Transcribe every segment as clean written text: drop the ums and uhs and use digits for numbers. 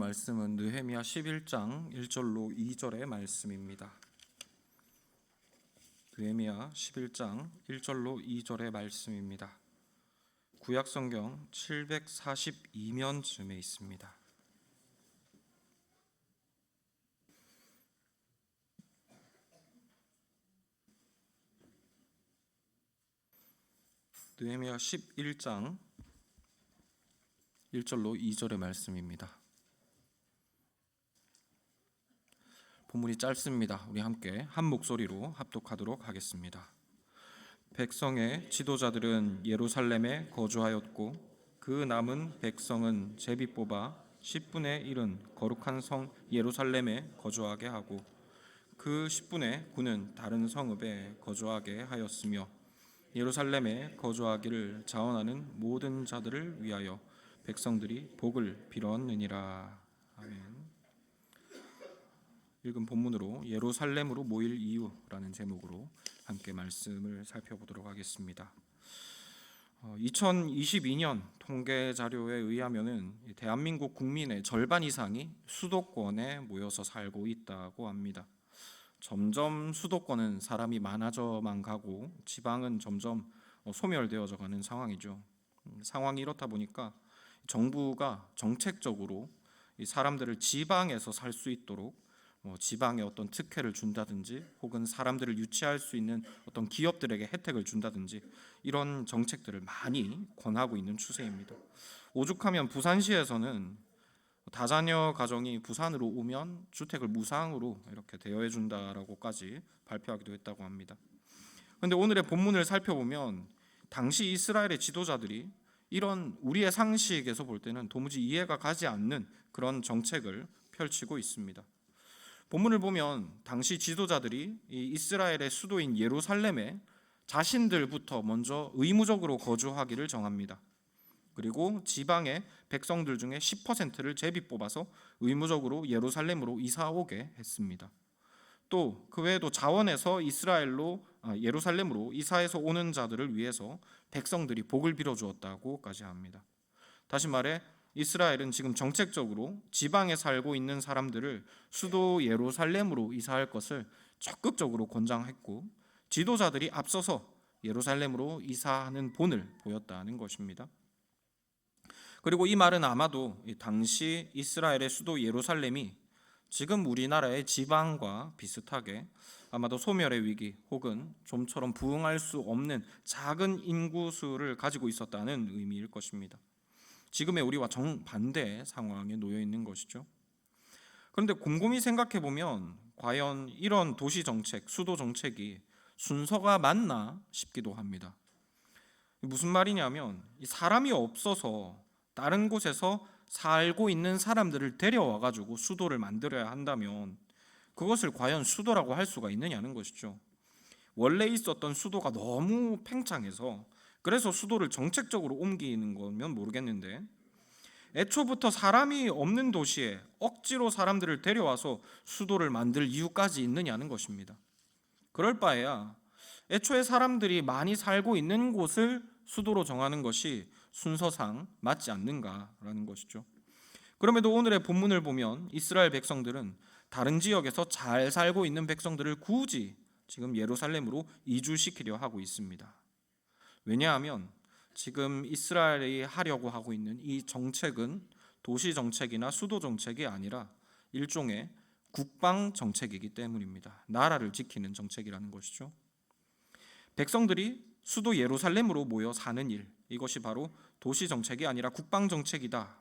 말씀은 느헤미야 11장 1절로 2절의 말씀입니다. 느헤미야 11장 1절로 2절의 말씀입니다. 구약성경 742면쯤에 있습니다. 느헤미야 11장 1절로 2절의 말씀입니다. 본문이 짧습니다. 우리 함께 한 목소리로 합독하도록 하겠습니다. 백성의 지도자들은 예루살렘에 거주하였고 그 남은 백성은 제비 뽑아 10분의 1은 거룩한 성 예루살렘에 거주하게 하고 그 10분의 9는 다른 성읍에 거주하게 하였으며 예루살렘에 거주하기를 자원하는 모든 자들을 위하여 백성들이 복을 빌었느니라. 아멘. 읽은 본문으로 예루살렘으로 모일 이유라는 제목으로 함께 말씀을 살펴보도록 하겠습니다. 2022년 통계 자료에 의하면은 대한민국 국민의 절반 이상이 수도권에 모여서 살고 있다고 합니다. 점점 수도권은 사람이 많아져만 가고 지방은 점점 소멸되어져 가는 상황이죠. 상황이 이렇다 보니까 정부가 정책적으로 사람들을 지방에서 살 수 있도록 지방에 어떤 특혜를 준다든지 혹은 사람들을 유치할 수 있는 어떤 기업들에게 혜택을 준다든지 이런 정책들을 많이 권하고 있는 추세입니다. 오죽하면 부산시에서는 다자녀 가정이 부산으로 오면 주택을 무상으로 이렇게 대여해 준다라고까지 발표하기도 했다고 합니다. 그런데 오늘의 본문을 살펴보면 당시 이스라엘의 지도자들이 이런 우리의 상식에서 볼 때는 도무지 이해가 가지 않는 그런 정책을 펼치고 있습니다. 본문을 보면 당시 지도자들이 이 이스라엘의 수도인 예루살렘에 자신들부터 먼저 의무적으로 거주하기를 정합니다. 그리고 지방의 백성들 중에 10%를 제비 뽑아서 의무적으로 예루살렘으로 이사 오게 했습니다. 또 그 외에도 자원에서 예루살렘으로 이사해서 오는 자들을 위해서 백성들이 복을 빌어 주었다고까지 합니다. 다시 말해 이스라엘은 지금 정책적으로 지방에 살고 있는 사람들을 수도 예루살렘으로 이사할 것을 적극적으로 권장했고 지도자들이 앞서서 예루살렘으로 이사하는 본을 보였다는 것입니다. 그리고 이 말은 아마도 당시 이스라엘의 수도 예루살렘이 지금 우리나라의 지방과 비슷하게 아마도 소멸의 위기 혹은 좀처럼 부응할 수 없는 작은 인구수를 가지고 있었다는 의미일 것입니다. 지금의 우리와 정반대의 상황에 놓여 있는 것이죠. 그런데 곰곰이 생각해 보면 과연 이런 도시 정책, 수도 정책이 순서가 맞나 싶기도 합니다. 무슨 말이냐면 사람이 없어서 다른 곳에서 살고 있는 사람들을 데려와 가지고 수도를 만들어야 한다면 그것을 과연 수도라고 할 수가 있느냐는 것이죠. 원래 있었던 수도가 너무 팽창해서 그래서 수도를 정책적으로 옮기는 거면 모르겠는데 애초부터 사람이 없는 도시에 억지로 사람들을 데려와서 수도를 만들 이유까지 있느냐는 것입니다. 그럴 바에야 애초에 사람들이 많이 살고 있는 곳을 수도로 정하는 것이 순서상 맞지 않는가라는 것이죠. 그럼에도 오늘의 본문을 보면 이스라엘 백성들은 다른 지역에서 잘 살고 있는 백성들을 굳이 지금 예루살렘으로 이주시키려 하고 있습니다. 왜냐하면 지금 이스라엘이 하려고 하고 있는 이 정책은 도시 정책이나 수도 정책이 아니라 일종의 국방 정책이기 때문입니다. 나라를 지키는 정책이라는 것이죠. 백성들이 수도 예루살렘으로 모여 사는 일, 이것이 바로 도시 정책이 아니라 국방 정책이다.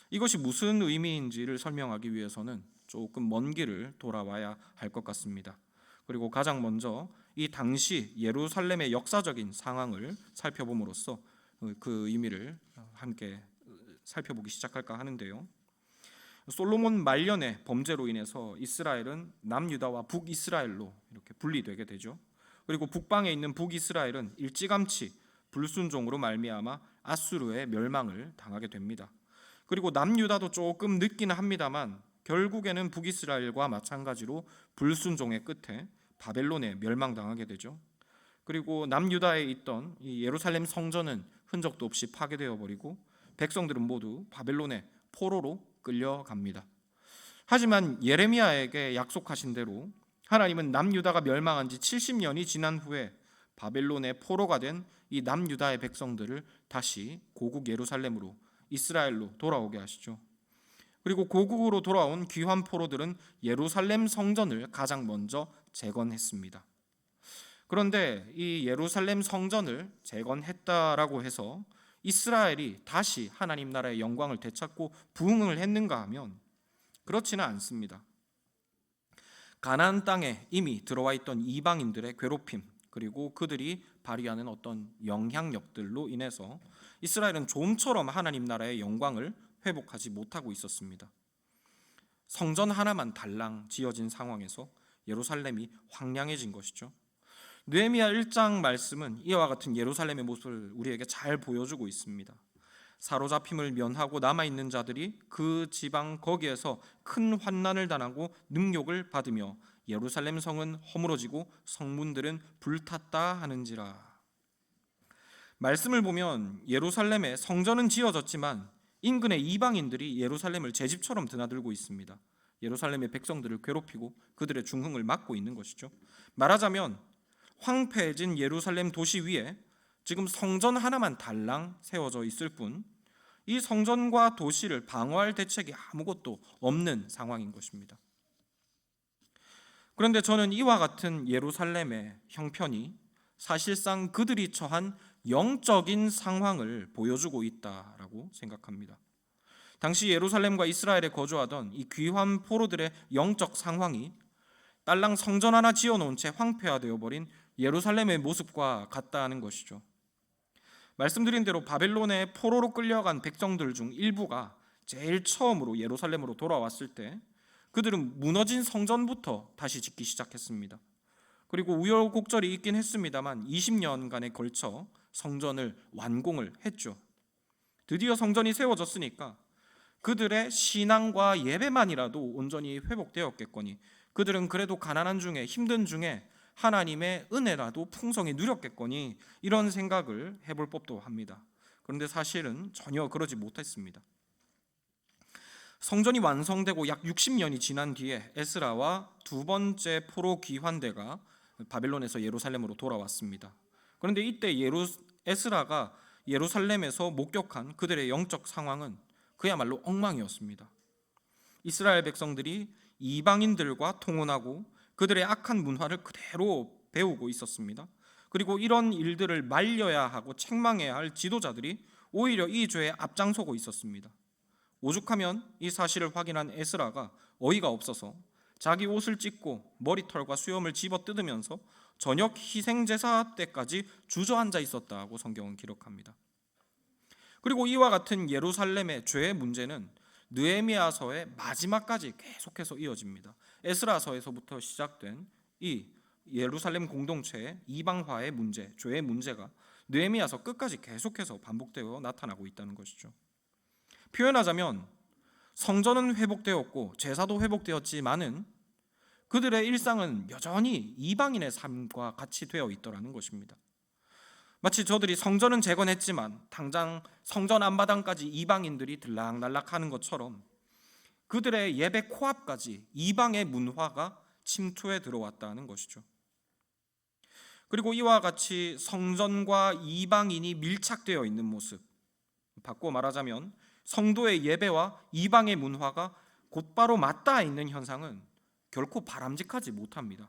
이것이 무슨 의미인지를 설명하기 위해서는 조금 먼 길을 돌아와야 할 것 같습니다. 그리고 가장 먼저 이 당시 예루살렘의 역사적인 상황을 살펴봄으로써 그 의미를 함께 살펴보기 시작할까 하는데요. 솔로몬 말년의 범죄로 인해서 이스라엘은 남유다와 북이스라엘로 이렇게 분리되게 되죠. 그리고 북방에 있는 북이스라엘은 일찌감치 불순종으로 말미암아 아수르의 멸망을 당하게 됩니다. 그리고 남유다도 조금 늦기는 합니다만 결국에는 북이스라엘과 마찬가지로 불순종의 끝에 바벨론에 멸망당하게 되죠. 그리고 남유다에 있던 이 예루살렘 성전은 흔적도 없이 파괴되어 버리고 백성들은 모두 바벨론의 포로로 끌려갑니다. 하지만 예레미야에게 약속하신 대로 하나님은 남유다가 멸망한 지 70년이 지난 후에 바벨론의 포로가 된 이 남유다의 백성들을 다시 고국 예루살렘으로, 이스라엘로 돌아오게 하시죠. 그리고 고국으로 돌아온 귀환 포로들은 예루살렘 성전을 가장 먼저 재건했습니다. 그런데 이 예루살렘 성전을 재건했다라고 해서 이스라엘이 다시 하나님 나라의 영광을 되찾고 부흥을 했는가 하면 그렇지는 않습니다. 가나안 땅에 이미 들어와 있던 이방인들의 괴롭힘, 그리고 그들이 발휘하는 어떤 영향력들로 인해서 이스라엘은 좀처럼 하나님 나라의 영광을 회복하지 못하고 있었습니다. 성전 하나만 달랑 지어진 상황에서 예루살렘이 황량해진 것이죠. 느헤미야 1장 말씀은 이와 같은 예루살렘의 모습을 우리에게 잘 보여주고 있습니다. 사로잡힘을 면하고 남아있는 자들이 그 지방 거기에서 큰 환난을 당하고 능욕을 받으며 예루살렘 성은 허물어지고 성문들은 불탔다 하는지라. 말씀을 보면 예루살렘에 성전은 지어졌지만 인근의 이방인들이 예루살렘을 제 집처럼 드나들고 있습니다. 예루살렘의 백성들을 괴롭히고 그들의 중흥을 막고 있는 것이죠. 말하자면 황폐해진 예루살렘 도시 위에 지금 성전 하나만 달랑 세워져 있을 뿐 이 성전과 도시를 방어할 대책이 아무것도 없는 상황인 것입니다. 그런데 저는 이와 같은 예루살렘의 형편이 사실상 그들이 처한 영적인 상황을 보여주고 있다라고 생각합니다. 당시 예루살렘과 이스라엘에 거주하던 이 귀환 포로들의 영적 상황이 딸랑 성전 하나 지어놓은 채 황폐화되어 버린 예루살렘의 모습과 같다는 것이죠. 말씀드린 대로 바벨론의 포로로 끌려간 백성들 중 일부가 제일 처음으로 예루살렘으로 돌아왔을 때 그들은 무너진 성전부터 다시 짓기 시작했습니다. 그리고 우여곡절이 있긴 했습니다만 20년간에 걸쳐 성전을 완공을 했죠. 드디어 성전이 세워졌으니까 그들의 신앙과 예배만이라도 온전히 회복되었겠거니 그들은 그래도 가난한 중에, 힘든 중에 하나님의 은혜라도 풍성히 누렸겠거니 이런 생각을 해볼 법도 합니다. 그런데 사실은 전혀 그러지 못했습니다. 성전이 완성되고 약 60년이 지난 뒤에 에스라와 두 번째 포로 귀환대가 바벨론에서 예루살렘으로 돌아왔습니다. 그런데 이때 에스라가 예루살렘에서 목격한 그들의 영적 상황은 그야말로 엉망이었습니다. 이스라엘 백성들이 이방인들과 통혼하고 그들의 악한 문화를 그대로 배우고 있었습니다. 그리고 이런 일들을 말려야 하고 책망해야 할 지도자들이 오히려 이 죄에 앞장서고 있었습니다. 오죽하면 이 사실을 확인한 에스라가 어이가 없어서 자기 옷을 찢고 머리털과 수염을 집어 뜯으면서 저녁 희생제사 때까지 주저앉아 있었다고 성경은 기록합니다. 그리고 이와 같은 예루살렘의 죄의 문제는 느헤미야서의 마지막까지 계속해서 이어집니다. 에스라서에서부터 시작된 이 예루살렘 공동체의 이방화의 문제, 죄의 문제가 느헤미야서 끝까지 계속해서 반복되어 나타나고 있다는 것이죠. 표현하자면 성전은 회복되었고 제사도 회복되었지만은 그들의 일상은 여전히 이방인의 삶과 같이 되어 있더라는 것입니다. 마치 저들이 성전은 재건했지만 당장 성전 앞마당까지 이방인들이 들락날락하는 것처럼 그들의 예배 코앞까지 이방의 문화가 침투해 들어왔다는 것이죠. 그리고 이와 같이 성전과 이방인이 밀착되어 있는 모습, 바꿔 말하자면 성도의 예배와 이방의 문화가 곧바로 맞닿아 있는 현상은 결코 바람직하지 못합니다.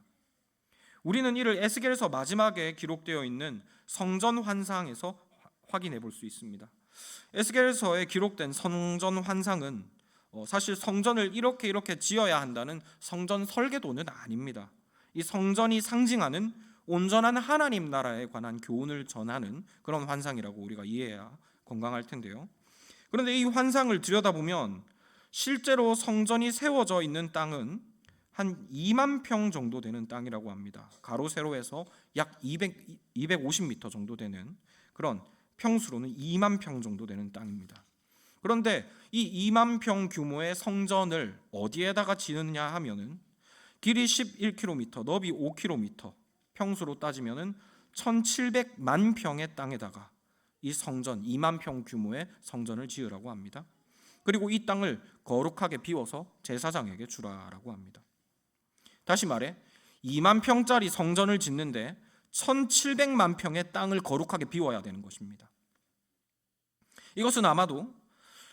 우리는 이를 에스겔서 마지막에 기록되어 있는 성전 환상에서 확인해 볼 수 있습니다. 에스겔서에 기록된 성전 환상은 사실 성전을 이렇게 지어야 한다는 성전 설계도는 아닙니다. 이 성전이 상징하는 온전한 하나님 나라에 관한 교훈을 전하는 그런 환상이라고 우리가 이해해야 건강할 텐데요. 그런데 이 환상을 들여다보면 실제로 성전이 세워져 있는 땅은 한 2만 평 정도 되는 땅이라고 합니다. 가로 세로에서 약 250m 정도 되는 그런 평수로는 2만 평 정도 되는 땅입니다. 그런데 이 2만 평 규모의 성전을 어디에다가 지느냐 하면은 길이 11km, 너비 5km, 평수로 따지면은 1,700만 평의 땅에다가 이 성전 2만 평 규모의 성전을 지으라고 합니다. 그리고 이 땅을 거룩하게 비워서 제사장에게 주라라고 합니다. 다시 말해 2만 평짜리 성전을 짓는데 1700만 평의 땅을 거룩하게 비워야 되는 것입니다. 이것은 아마도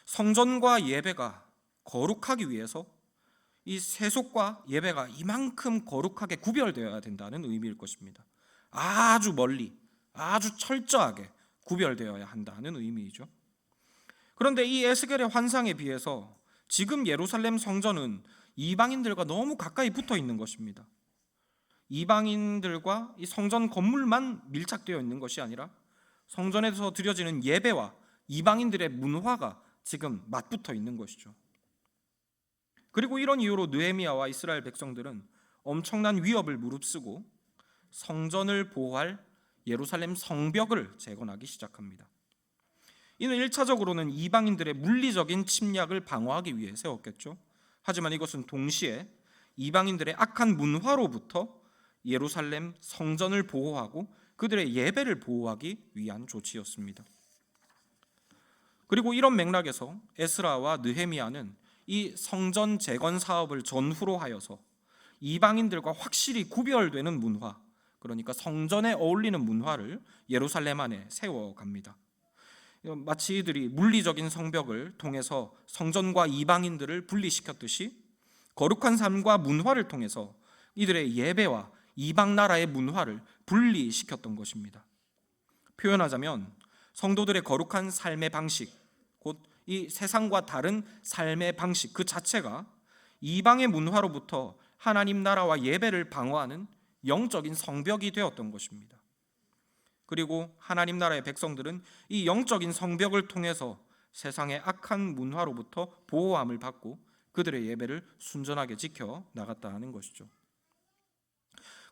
성전과 예배가 거룩하기 위해서 이 세속과 예배가 이만큼 거룩하게 구별되어야 된다는 의미일 것입니다. 아주 멀리, 아주 철저하게 구별되어야 한다는 의미이죠. 그런데 이 에스겔의 환상에 비해서 지금 예루살렘 성전은 이방인들과 너무 가까이 붙어 있는 것입니다. 이방인들과 이 성전 건물만 밀착되어 있는 것이 아니라 성전에서 드려지는 예배와 이방인들의 문화가 지금 맞붙어 있는 것이죠. 그리고 이런 이유로 느헤미야와 이스라엘 백성들은 엄청난 위협을 무릅쓰고 성전을 보호할 예루살렘 성벽을 재건하기 시작합니다. 이는 1차적으로는 이방인들의 물리적인 침략을 방어하기 위해 세웠겠죠. 하지만 이것은 동시에 이방인들의 악한 문화로부터 예루살렘 성전을 보호하고 그들의 예배를 보호하기 위한 조치였습니다. 그리고 이런 맥락에서 에스라와 느헤미야는 이 성전 재건 사업을 전후로 하여서 이방인들과 확실히 구별되는 문화, 그러니까 성전에 어울리는 문화를 예루살렘 안에 세워갑니다. 마치 이들이 물리적인 성벽을 통해서 성전과 이방인들을 분리시켰듯이 거룩한 삶과 문화를 통해서 이들의 예배와 이방 나라의 문화를 분리시켰던 것입니다. 표현하자면 성도들의 거룩한 삶의 방식, 곧 이 세상과 다른 삶의 방식 그 자체가 이방의 문화로부터 하나님 나라와 예배를 방어하는 영적인 성벽이 되었던 것입니다. 그리고 하나님 나라의 백성들은 이 영적인 성벽을 통해서 세상의 악한 문화로부터 보호함을 받고 그들의 예배를 순전하게 지켜 나갔다 하는 것이죠.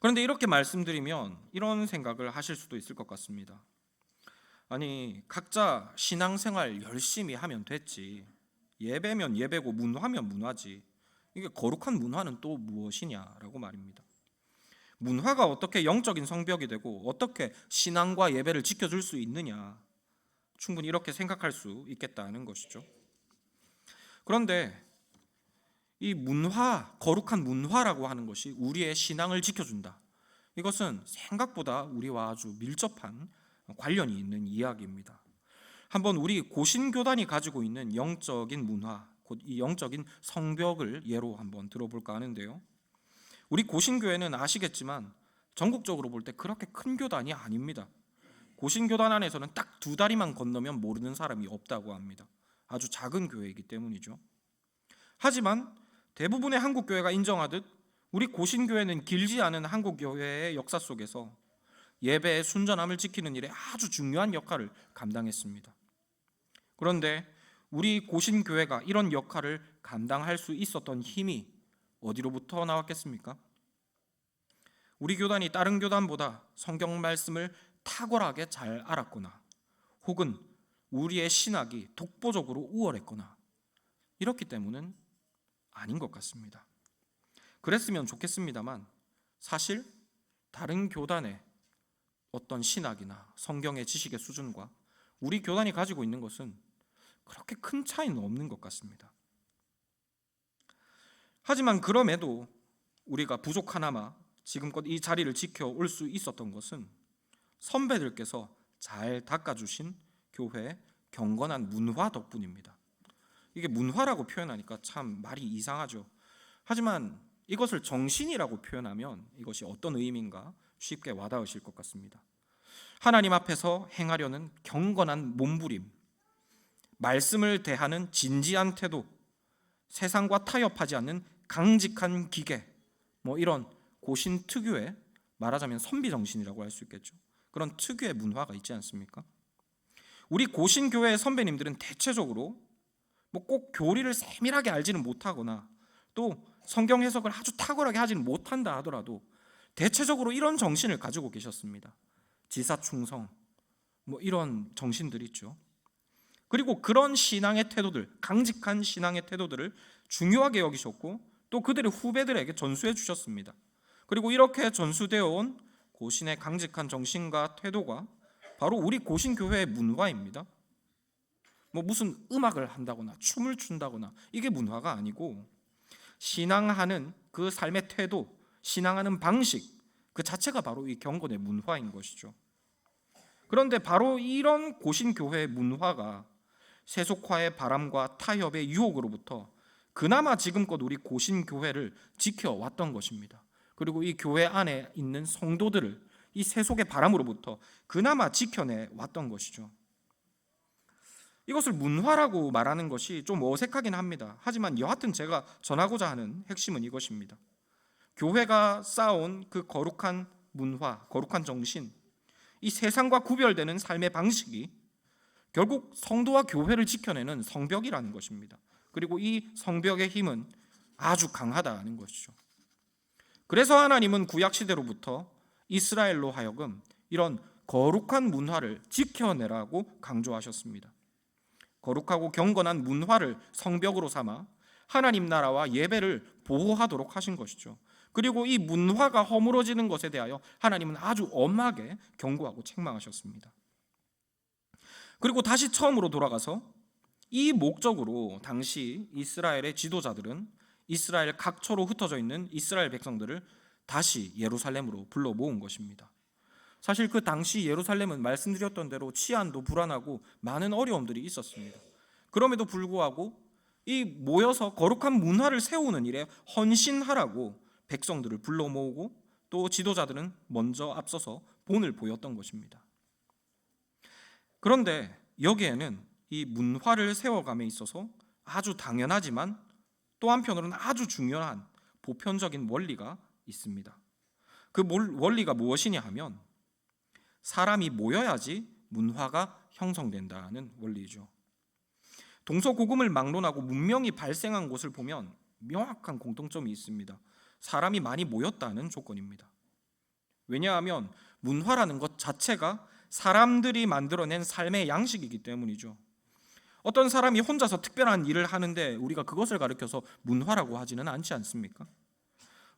그런데 이렇게 말씀드리면 이런 생각을 하실 수도 있을 것 같습니다. 아니, 각자 신앙생활 열심히 하면 됐지. 예배면 예배고 문화면 문화지. 이게 거룩한 문화는 또 무엇이냐라고 말입니다. 문화가 어떻게 영적인 성벽이 되고 어떻게 신앙과 예배를 지켜줄 수 있느냐, 충분히 이렇게 생각할 수 있겠다는 것이죠. 그런데 이 문화, 거룩한 문화라고 하는 것이 우리의 신앙을 지켜준다, 이것은 생각보다 우리와 아주 밀접한 관련이 있는 이야기입니다. 한번 우리 고신교단이 가지고 있는 영적인 문화, 곧 이 영적인 성벽을 예로 한번 들어볼까 하는데요. 우리 고신교회는 아시겠지만 전국적으로 볼 때 그렇게 큰 교단이 아닙니다. 고신교단 안에서는 딱 2다리만 건너면 모르는 사람이 없다고 합니다. 아주 작은 교회이기 때문이죠. 하지만 대부분의 한국교회가 인정하듯 우리 고신교회는 길지 않은 한국교회의 역사 속에서 예배의 순전함을 지키는 일에 아주 중요한 역할을 감당했습니다. 그런데 우리 고신교회가 이런 역할을 감당할 수 있었던 힘이 어디로부터 나왔겠습니까? 우리 교단이 다른 교단보다 성경 말씀을 탁월하게 잘 알았거나 혹은 우리의 신학이 독보적으로 우월했거나 이렇기 때문은 아닌 것 같습니다. 그랬으면 좋겠습니다만 사실 다른 교단의 어떤 신학이나 성경의 지식의 수준과 우리 교단이 가지고 있는 것은 그렇게 큰 차이는 없는 것 같습니다. 하지만 그럼에도 우리가 부족하나마 지금껏 이 자리를 지켜올 수 있었던 것은 선배들께서 잘 닦아주신 교회의 경건한 문화 덕분입니다. 이게 문화라고 표현하니까 참 말이 이상하죠. 하지만 이것을 정신이라고 표현하면 이것이 어떤 의미인가 쉽게 와닿으실 것 같습니다. 하나님 앞에서 행하려는 경건한 몸부림, 말씀을 대하는 진지한 태도, 세상과 타협하지 않는 강직한 기계, 이런 고신 특유의, 말하자면 선비 정신이라고 할 수 있겠죠. 그런 특유의 문화가 있지 않습니까? 우리 고신 교회의 선배님들은 대체적으로 꼭 교리를 세밀하게 알지는 못하거나 또 성경 해석을 아주 탁월하게 하지는 못한다 하더라도 대체적으로 이런 정신을 가지고 계셨습니다. 지사충성, 이런 정신들이 있죠. 그리고 그런 신앙의 태도들, 강직한 신앙의 태도들을 중요하게 여기셨고 또 그들의 후배들에게 전수해 주셨습니다. 그리고 이렇게 전수되어 온 고신의 강직한 정신과 태도가 바로 우리 고신교회의 문화입니다. 뭐 무슨 음악을 한다거나 춤을 춘다거나 이게 문화가 아니고 신앙하는 그 삶의 태도, 신앙하는 방식 그 자체가 바로 이 경건의 문화인 것이죠. 그런데 바로 이런 고신교회의 문화가 세속화의 바람과 타협의 유혹으로부터 그나마 지금껏 우리 고신교회를 지켜왔던 것입니다. 그리고 이 교회 안에 있는 성도들을 이 세속의 바람으로부터 그나마 지켜내 왔던 것이죠. 이것을 문화라고 말하는 것이 좀 어색하긴 합니다. 하지만 여하튼 제가 전하고자 하는 핵심은 이것입니다. 교회가 쌓아온 그 거룩한 문화, 거룩한 정신, 이 세상과 구별되는 삶의 방식이 결국 성도와 교회를 지켜내는 성벽이라는 것입니다. 그리고 이 성벽의 힘은 아주 강하다는 것이죠. 그래서 하나님은 구약 시대로부터 이스라엘로 하여금 이런 거룩한 문화를 지켜내라고 강조하셨습니다. 거룩하고 경건한 문화를 성벽으로 삼아 하나님 나라와 예배를 보호하도록 하신 것이죠. 그리고 이 문화가 허물어지는 것에 대하여 하나님은 아주 엄하게 경고하고 책망하셨습니다. 그리고 다시 처음으로 돌아가서 이 목적으로 당시 이스라엘의 지도자들은 이스라엘 각처로 흩어져 있는 이스라엘 백성들을 다시 예루살렘으로 불러 모은 것입니다. 사실 그 당시 예루살렘은 말씀드렸던 대로 치안도 불안하고 많은 어려움들이 있었습니다. 그럼에도 불구하고 이 모여서 거룩한 문화를 세우는 일에 헌신하라고 백성들을 불러 모으고 또 지도자들은 먼저 앞서서 본을 보였던 것입니다. 그런데 여기에는 이 문화를 세워감에 있어서 아주 당연하지만 또 한편으로는 아주 중요한 보편적인 원리가 있습니다. 그 원리가 무엇이냐 하면 사람이 모여야지 문화가 형성된다는 원리죠. 동서고금을 막론하고 문명이 발생한 곳을 보면 명확한 공통점이 있습니다. 사람이 많이 모였다는 조건입니다. 왜냐하면 문화라는 것 자체가 사람들이 만들어낸 삶의 양식이기 때문이죠. 어떤 사람이 혼자서 특별한 일을 하는데 우리가 그것을 가리켜서 문화라고 하지는 않지 않습니까?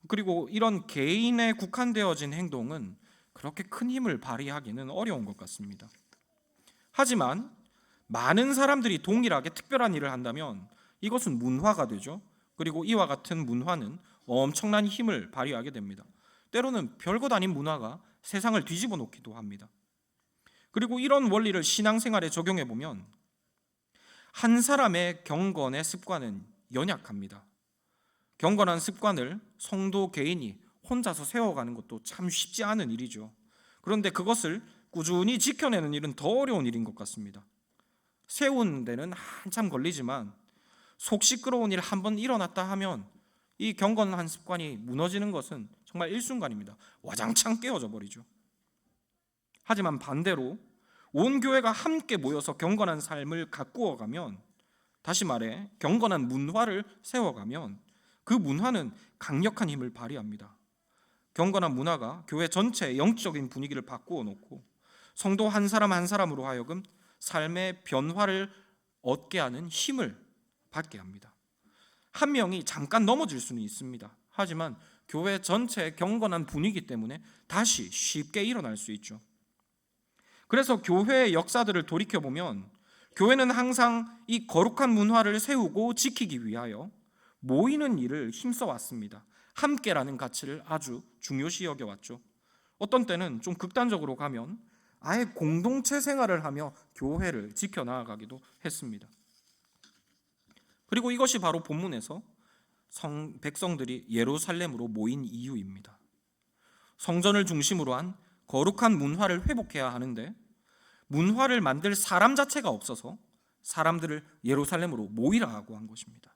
그리고 이런 개인에 국한되어진 행동은 그렇게 큰 힘을 발휘하기는 어려운 것 같습니다. 하지만 많은 사람들이 동일하게 특별한 일을 한다면 이것은 문화가 되죠. 그리고 이와 같은 문화는 엄청난 힘을 발휘하게 됩니다. 때로는 별것 아닌 문화가 세상을 뒤집어 놓기도 합니다. 그리고 이런 원리를 신앙생활에 적용해 보면 한 사람의 경건의 습관은 연약합니다. 경건한 습관을 성도 개인이 혼자서 세워가는 것도 참 쉽지 않은 일이죠. 그런데 그것을 꾸준히 지켜내는 일은 더 어려운 일인 것 같습니다. 세우는 데는 한참 걸리지만 속 시끄러운 일 한 번 일어났다 하면 이 경건한 습관이 무너지는 것은 정말 일순간입니다. 와장창 깨어져 버리죠. 하지만 반대로 온 교회가 함께 모여서 경건한 삶을 가꾸어가면, 다시 말해 경건한 문화를 세워가면 그 문화는 강력한 힘을 발휘합니다. 경건한 문화가 교회 전체의 영적인 분위기를 바꾸어 놓고 성도 한 사람 한 사람으로 하여금 삶의 변화를 얻게 하는 힘을 받게 합니다. 한 명이 잠깐 넘어질 수는 있습니다. 하지만 교회 전체의 경건한 분위기 때문에 다시 쉽게 일어날 수 있죠. 그래서 교회의 역사들을 돌이켜보면 교회는 항상 이 거룩한 문화를 세우고 지키기 위하여 모이는 일을 힘써왔습니다. 함께라는 가치를 아주 중요시 여겨왔죠. 어떤 때는 좀 극단적으로 가면 아예 공동체 생활을 하며 교회를 지켜나가기도 했습니다. 그리고 이것이 바로 본문에서 백성들이 예루살렘으로 모인 이유입니다. 성전을 중심으로 한 거룩한 문화를 회복해야 하는데 문화를 만들 사람 자체가 없어서 사람들을 예루살렘으로 모이라고 한 것입니다.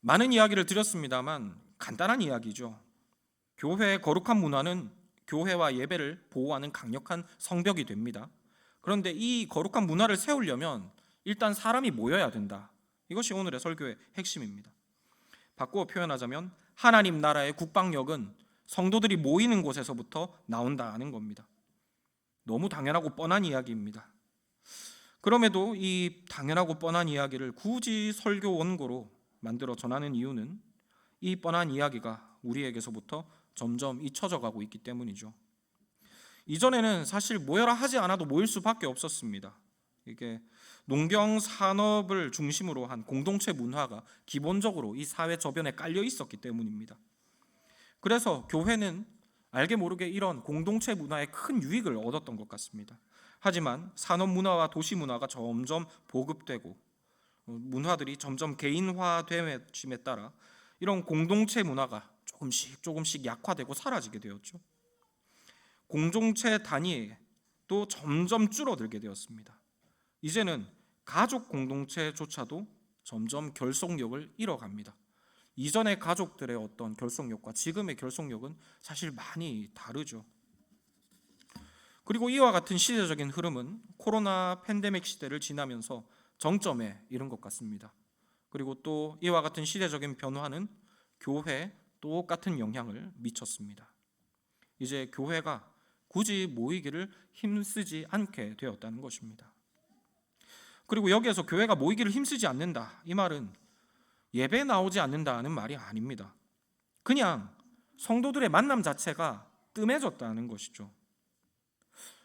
많은 이야기를 드렸습니다만 간단한 이야기죠. 교회의 거룩한 문화는 교회와 예배를 보호하는 강력한 성벽이 됩니다. 그런데 이 거룩한 문화를 세우려면 일단 사람이 모여야 된다. 이것이 오늘의 설교의 핵심입니다. 바꾸어 표현하자면 하나님 나라의 국방력은 성도들이 모이는 곳에서부터 나온다는 겁니다. 너무 당연하고 뻔한 이야기입니다. 그럼에도 이 당연하고 뻔한 이야기를 굳이 설교 원고로 만들어 전하는 이유는 이 뻔한 이야기가 우리에게서부터 점점 잊혀져 가고 있기 때문이죠. 이전에는 사실 모여라 하지 않아도 모일 수밖에 없었습니다. 이게 농경 산업을 중심으로 한 공동체 문화가 기본적으로 이 사회 저변에 깔려 있었기 때문입니다. 그래서 교회는 알게 모르게 이런 공동체 문화에 큰 유익을 얻었던 것 같습니다. 하지만 산업 문화와 도시 문화가 점점 보급되고 문화들이 점점 개인화됨에 따라 이런 공동체 문화가 조금씩 약화되고 사라지게 되었죠. 공동체 단위도 점점 줄어들게 되었습니다. 이제는 가족 공동체조차도 점점 결속력을 잃어갑니다. 이전의 가족들의 어떤 결속력과 지금의 결속력은 사실 많이 다르죠. 그리고 이와 같은 시대적인 흐름은 코로나 팬데믹 시대를 지나면서 정점에 이른 것 같습니다. 그리고 또 이와 같은 시대적인 변화는 교회에 똑같은 영향을 미쳤습니다. 이제 교회가 굳이 모이기를 힘쓰지 않게 되었다는 것입니다. 그리고 여기에서 교회가 모이기를 힘쓰지 않는다, 이 말은 예배 나오지 않는다는 말이 아닙니다. 그냥 성도들의 만남 자체가 뜸해졌다는 것이죠.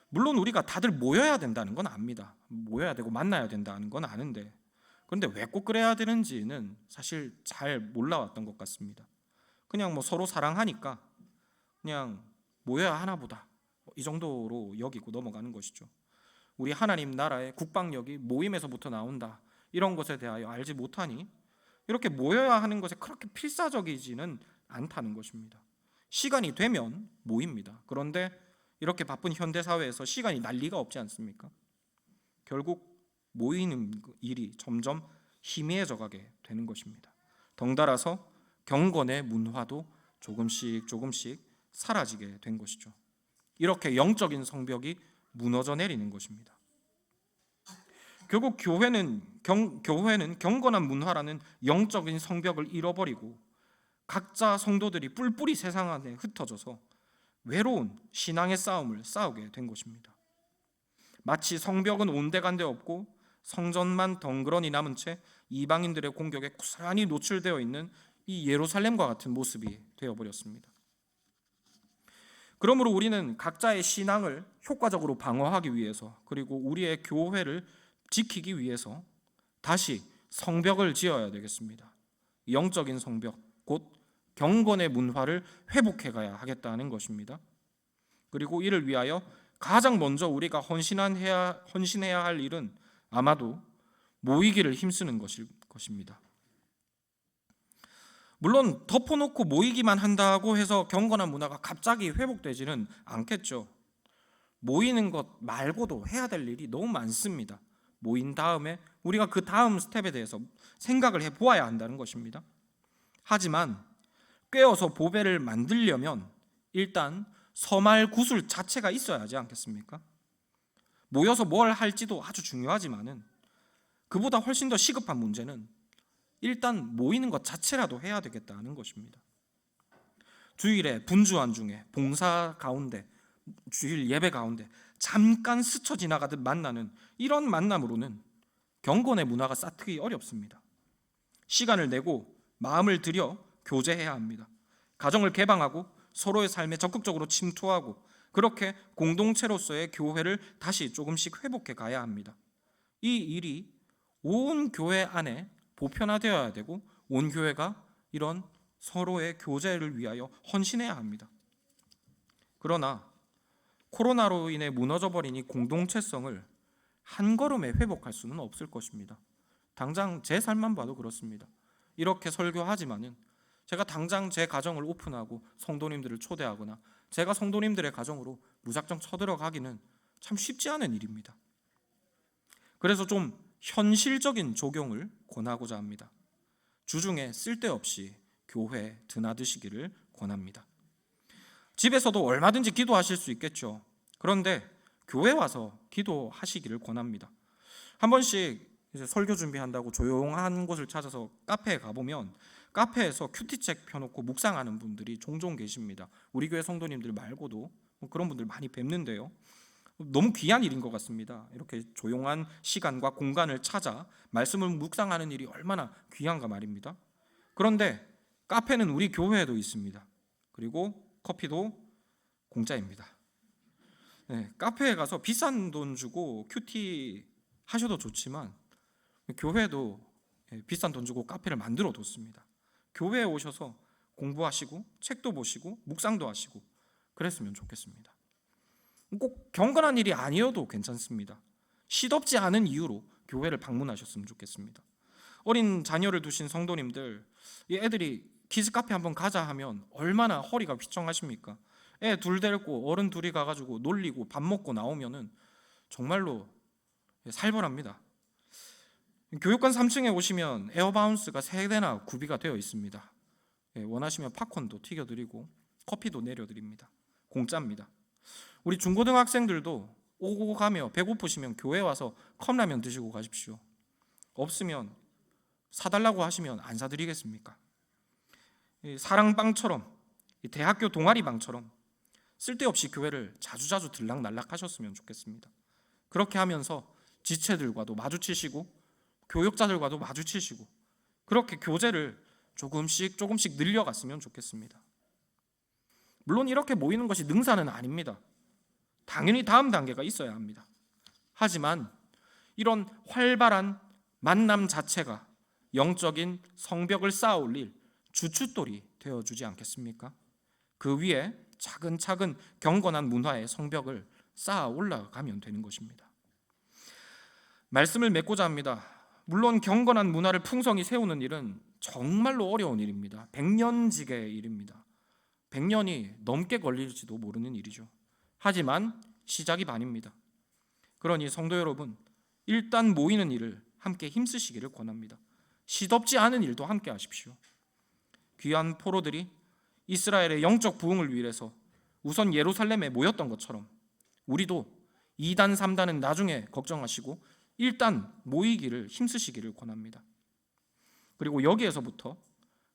물론 우리가 다들 모여야 된다는 건 압니다. 모여야 되고 만나야 된다는 건 아는데, 그런데 왜 꼭 그래야 되는지는 사실 잘 몰라왔던 것 같습니다. 그냥 뭐 서로 사랑하니까 그냥 모여야 하나 보다, 이 정도로 여기고 넘어가는 것이죠. 우리 하나님 나라의 국방력이 모임에서부터 나온다, 이런 것에 대하여 알지 못하니 이렇게 모여야 하는 것에 그렇게 필사적이지는 않다는 것입니다. 시간이 되면 모입니다. 그런데 이렇게 바쁜 현대사회에서 시간이 날 리가 없지 않습니까? 결국 모이는 일이 점점 희미해져 가게 되는 것입니다. 덩달아서 경건의 문화도 조금씩 사라지게 된 것이죠. 이렇게 영적인 성벽이 무너져 내리는 것입니다. 결국 교회는 경건한 문화라는 영적인 성벽을 잃어버리고 각자 성도들이 뿔뿔이 세상 안에 흩어져서 외로운 신앙의 싸움을 싸우게 된 것입니다. 마치 성벽은 온데간데 없고 성전만 덩그러니 남은 채 이방인들의 공격에 고스란히 노출되어 있는 이 예루살렘과 같은 모습이 되어버렸습니다. 그러므로 우리는 각자의 신앙을 효과적으로 방어하기 위해서, 그리고 우리의 교회를 지키기 위해서 다시 성벽을 지어야 되겠습니다. 영적인 성벽, 곧 경건의 문화를 회복해 가야 하겠다는 것입니다. 그리고 이를 위하여 가장 먼저 우리가 헌신해야 할 일은 아마도 모이기를 힘쓰는 것일 것입니다. 물론 덮어놓고 모이기만 한다고 해서 경건한 문화가 갑자기 회복되지는 않겠죠. 모이는 것 말고도 해야 될 일이 너무 많습니다. 모인 다음에 우리가 그 다음 스텝에 대해서 생각을 해보아야 한다는 것입니다. 하지만 꿰어서 보배를 만들려면 일단 서말 구술 자체가 있어야 하지 않겠습니까? 모여서 뭘 할지도 아주 중요하지만은 그보다 훨씬 더 시급한 문제는 일단 모이는 것 자체라도 해야 되겠다는 것입니다. 주일에 분주한 중에 봉사 가운데, 주일 예배 가운데 잠깐 스쳐 지나가듯 만나는 이런 만남으로는 경건의 문화가 쌓기 어렵습니다. 시간을 내고 마음을 들여 교제해야 합니다. 가정을 개방하고 서로의 삶에 적극적으로 침투하고 그렇게 공동체로서의 교회를 다시 조금씩 회복해 가야 합니다. 이 일이 온 교회 안에 보편화되어야 되고 온 교회가 이런 서로의 교제를 위하여 헌신해야 합니다. 그러나 코로나로 인해 무너져버린 이 공동체성을 한 걸음에 회복할 수는 없을 것입니다. 당장 제 삶만 봐도 그렇습니다. 이렇게 설교하지만은 제가 당장 제 가정을 오픈하고 성도님들을 초대하거나 제가 성도님들의 가정으로 무작정 쳐들어가기는 참 쉽지 않은 일입니다. 그래서 좀 현실적인 적용을 권하고자 합니다. 주중에 쓸데없이 교회에 드나드시기를 권합니다. 집에서도 얼마든지 기도하실 수 있겠죠. 그런데 교회 와서 기도하시기를 권합니다. 한 번씩 이제 설교 준비한다고 조용한 곳을 찾아서 카페에 가보면 카페에서 큐티책 펴놓고 묵상하는 분들이 종종 계십니다. 우리 교회 성도님들 말고도 그런 분들 많이 뵙는데요. 너무 귀한 일인 것 같습니다. 이렇게 조용한 시간과 공간을 찾아 말씀을 묵상하는 일이 얼마나 귀한가 말입니다. 그런데 카페는 우리 교회에도 있습니다. 그리고 커피도 공짜입니다. 카페에 가서 비싼 돈 주고 큐티 하셔도 좋지만 교회도 비싼 돈 주고 카페를 만들어 뒀습니다. 교회에 오셔서 공부하시고 책도 보시고 묵상도 하시고 그랬으면 좋겠습니다. 꼭 경건한 일이 아니어도 괜찮습니다. 시덥지 않은 이유로 교회를 방문하셨으면 좋겠습니다. 어린 자녀를 두신 성도님들, 이 애들이 키즈 카페 한번 가자 하면 얼마나 허리가 휘청하십니까? 애 둘 데리고 어른 둘이 가가지고 놀리고 밥 먹고 나오면은 정말로 살벌합니다. 교육관 3층에 오시면 에어바운스가 3대나 구비가 되어 있습니다. 원하시면 팝콘도 튀겨드리고 커피도 내려드립니다. 공짜입니다. 우리 중고등학생들도 오고 가며 배고프시면 교회 와서 컵라면 드시고 가십시오. 없으면 사달라고 하시면 안 사드리겠습니까? 사랑방처럼, 대학교 동아리방처럼 쓸데없이 교회를 자주자주 들락날락 하셨으면 좋겠습니다. 그렇게 하면서 지체들과도 마주치시고 교역자들과도 마주치시고 그렇게 교제를 조금씩 늘려갔으면 좋겠습니다. 물론 이렇게 모이는 것이 능사는 아닙니다. 당연히 다음 단계가 있어야 합니다. 하지만 이런 활발한 만남 자체가 영적인 성벽을 쌓아 올릴 주춧돌이 되어주지 않겠습니까? 그 위에 차근차근 경건한 문화의 성벽을 쌓아 올라가면 되는 것입니다. 말씀을 맺고자 합니다. 물론 경건한 문화를 풍성히 세우는 일은 정말로 어려운 일입니다. 100년지기의 일입니다. 100년이 넘게 걸릴지도 모르는 일이죠. 하지만 시작이 반입니다. 그러니 성도 여러분, 일단 모이는 일을 함께 힘쓰시기를 권합니다. 시덥지 않은 일도 함께 하십시오. 귀한 포로들이 이스라엘의 영적 부흥을 위해서 우선 예루살렘에 모였던 것처럼 우리도 2단, 3단은 나중에 걱정하시고 일단 모이기를 힘쓰시기를 권합니다. 그리고 여기에서부터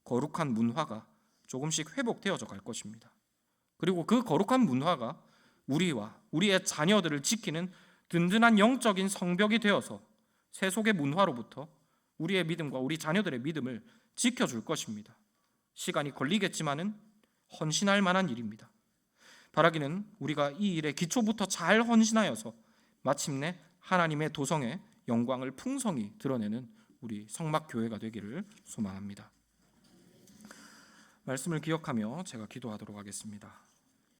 거룩한 문화가 조금씩 회복되어져 갈 것입니다. 그리고 그 거룩한 문화가 우리와 우리의 자녀들을 지키는 든든한 영적인 성벽이 되어서 세속의 문화로부터 우리의 믿음과 우리 자녀들의 믿음을 지켜줄 것입니다. 시간이 걸리겠지만은 헌신할 만한 일입니다. 바라기는 우리가 이 일에 기초부터 잘 헌신하여서 마침내 하나님의 도성의 영광을 풍성히 드러내는 우리 성막교회가 되기를 소망합니다. 말씀을 기억하며 제가 기도하도록 하겠습니다.